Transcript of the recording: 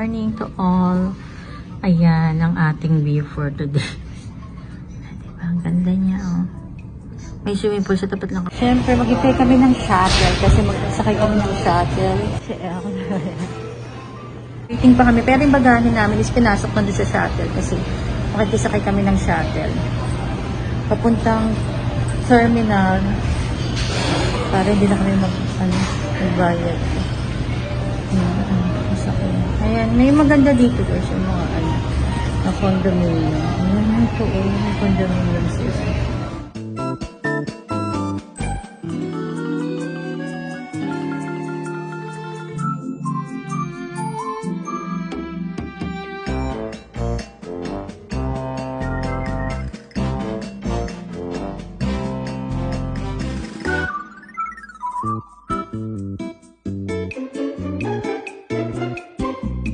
morning to all. Ayan ang ating view for today. Diba? Ang ganda niya, oh. May swimming pool sa tapat lang. Siyempre, mag-ipay kami ng shuttle kasi magsakay kami ng shuttle. Waiting pa kami. Pero yung bagahin namin is pinasok na doon sa shuttle kasi makikisakay kami ng shuttle. Papuntang terminal para hindi na kami magbayad. Ayan, may maganda dito guys yung mga na condominium. Ayan, ito yung condominium siya.